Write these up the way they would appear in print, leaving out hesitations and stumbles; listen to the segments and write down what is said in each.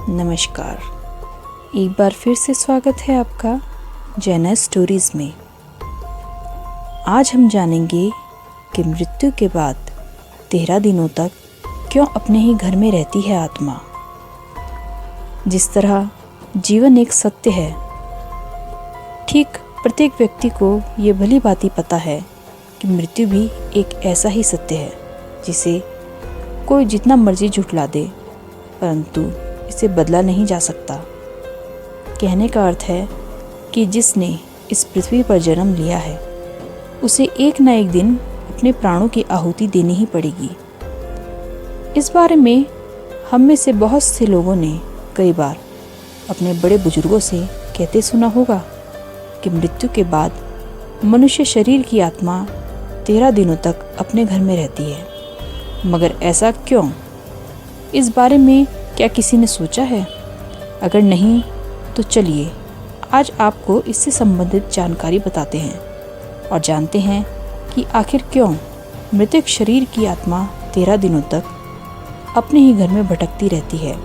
नमस्कार। एक बार फिर से स्वागत है आपका जैना स्टोरीज़ में। आज हम जानेंगे कि मृत्यु के बाद 13 दिनों तक क्यों अपने ही घर में रहती है आत्मा। जिस तरह जीवन एक सत्य है, ठीक प्रत्येक व्यक्ति को ये भली भांति पता है कि मृत्यु भी एक ऐसा ही सत्य है जिसे कोई जितना मर्जी झुठला दे, परंतु इसे बदला नहीं जा सकता। कहने का अर्थ है कि जिसने इस पृथ्वी पर जन्म लिया है उसे एक न एक दिन अपने प्राणों की आहुति देनी ही पड़ेगी। इस बारे में हम में से बहुत से लोगों ने कई बार अपने बड़े बुजुर्गों से कहते सुना होगा कि मृत्यु के बाद मनुष्य शरीर की आत्मा 13 दिनों तक अपने घर में रहती है। मगर ऐसा क्यों? इस बारे में क्या किसी ने सोचा है? अगर नहीं तो चलिए आज आपको इससे संबंधित जानकारी बताते हैं और जानते हैं कि आखिर क्यों मृतक शरीर की आत्मा 13 दिनों तक अपने ही घर में भटकती रहती है।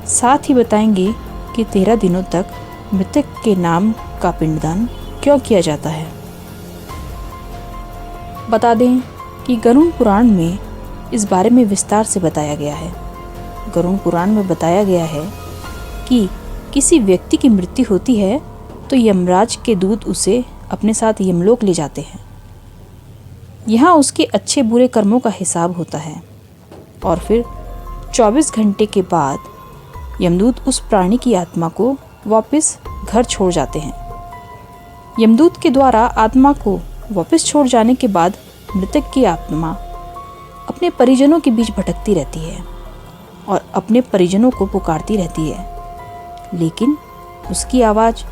साथ ही बताएंगे कि 13 दिनों तक मृतक के नाम का पिंडदान क्यों किया जाता है। बता दें कि गरुड़ पुराण में इस बारे में विस्तार से बताया गया है। गरुड़ पुराण में बताया गया है कि किसी व्यक्ति की मृत्यु होती है तो यमराज के दूत उसे अपने साथ यमलोक ले जाते हैं। यहाँ उसके अच्छे बुरे कर्मों का हिसाब होता है और फिर 24 घंटे के बाद यमदूत उस प्राणी की आत्मा को वापस घर छोड़ जाते हैं। यमदूत के द्वारा आत्मा को वापस छोड़ जाने के बाद मृतक की आत्मा अपने परिजनों के बीच भटकती रहती है और अपने परिजनों को पुकारती रहती है, लेकिन उसकी आवाज़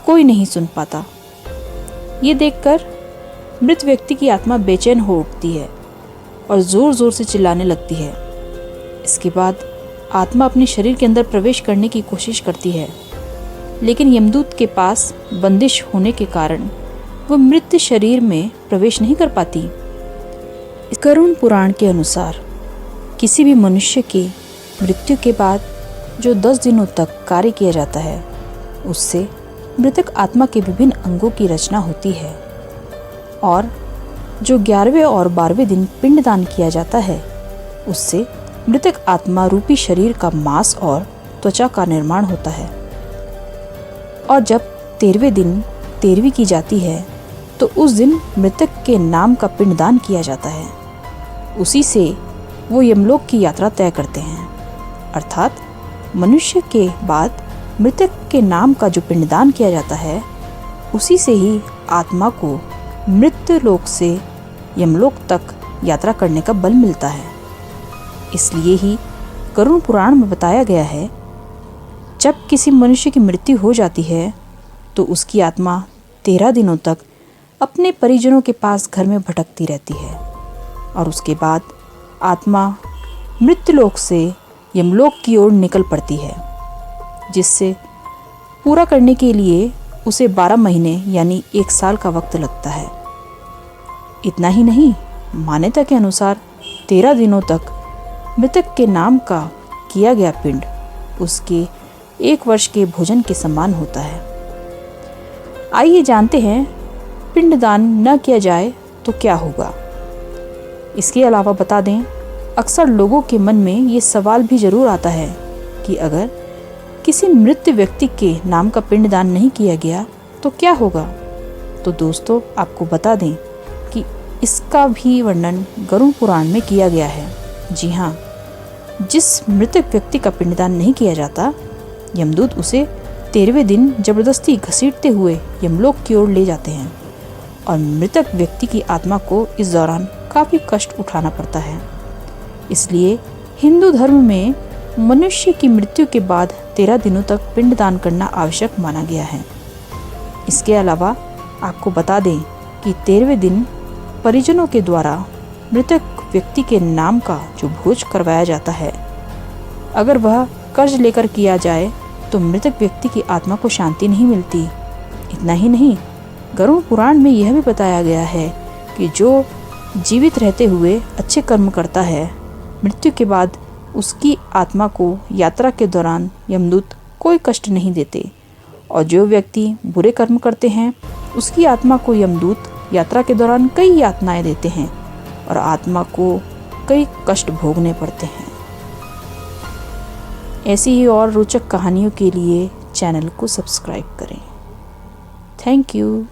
कोई नहीं सुन पाता। ये देखकर मृत व्यक्ति की आत्मा बेचैन हो उठती है और ज़ोर ज़ोर से चिल्लाने लगती है। इसके बाद आत्मा अपने शरीर के अंदर प्रवेश करने की कोशिश करती है, लेकिन यमदूत के पास बंदिश होने के कारण वह मृत शरीर में प्रवेश नहीं कर पाती। गरुड़ पुराण के अनुसार किसी भी मनुष्य की मृत्यु के बाद जो 10 दिनों तक कार्य किया जाता है उससे मृतक आत्मा के विभिन्न अंगों की रचना होती है और जो 11वें और 12वें दिन पिंडदान किया जाता है उससे मृतक आत्मा रूपी शरीर का मांस और त्वचा का निर्माण होता है। और जब 13वें दिन 13वीं की जाती है तो उस दिन मृतक के नाम का पिंडदान किया जाता है। उसी से वो यमलोक की यात्रा तय करते हैं। अर्थात मनुष्य के बाद मृतक के नाम का जो पिंडदान किया जाता है उसी से ही आत्मा को मृत्यु लोक से यमलोक तक यात्रा करने का बल मिलता है। इसलिए ही गरुड़ पुराण में बताया गया है जब किसी मनुष्य की मृत्यु हो जाती है तो उसकी आत्मा 13 दिनों तक अपने परिजनों के पास घर में भटकती रहती है और उसके बाद आत्मा मृत्युलोक से यमलोक की ओर निकल पड़ती है, जिससे पूरा करने के लिए उसे 12 महीने यानी 1 साल का वक्त लगता है। इतना ही नहीं, मान्यता के अनुसार 13 दिनों तक मृतक के नाम का किया गया पिंड उसके 1 वर्ष के भोजन के समान होता है। आइए जानते हैं पिंडदान न किया जाए तो क्या होगा। इसके अलावा बता दें, अक्सर लोगों के मन में ये सवाल भी ज़रूर आता है कि अगर किसी मृत व्यक्ति के नाम का पिंडदान नहीं किया गया तो क्या होगा। तो दोस्तों आपको बता दें कि इसका भी वर्णन गरुड़ पुराण में किया गया है। जी हाँ, जिस मृतक व्यक्ति का पिंडदान नहीं किया जाता यमदूत उसे 13वें दिन जबरदस्ती घसीटते हुए यमलोक की ओर ले जाते हैं और मृतक व्यक्ति की आत्मा को इस दौरान काफ़ी कष्ट उठाना पड़ता है। इसलिए हिंदू धर्म में मनुष्य की मृत्यु के बाद 13 दिनों तक पिंडदान करना आवश्यक माना गया है। इसके अलावा आपको बता दें कि 13वें दिन परिजनों के द्वारा मृतक व्यक्ति के नाम का जो भोज करवाया जाता है, अगर वह कर्ज लेकर किया जाए तो मृतक व्यक्ति की आत्मा को शांति नहीं मिलती। इतना ही नहीं, गरुड़ पुराण में यह भी बताया गया है कि जो जीवित रहते हुए अच्छे कर्म करता है, मृत्यु के बाद उसकी आत्मा को यात्रा के दौरान यमदूत कोई कष्ट नहीं देते, और जो व्यक्ति बुरे कर्म करते हैं उसकी आत्मा को यमदूत यात्रा के दौरान कई यातनाएं देते हैं और आत्मा को कई कष्ट भोगने पड़ते हैं। ऐसी ही और रोचक कहानियों के लिए चैनल को सब्सक्राइब करें। Thank you.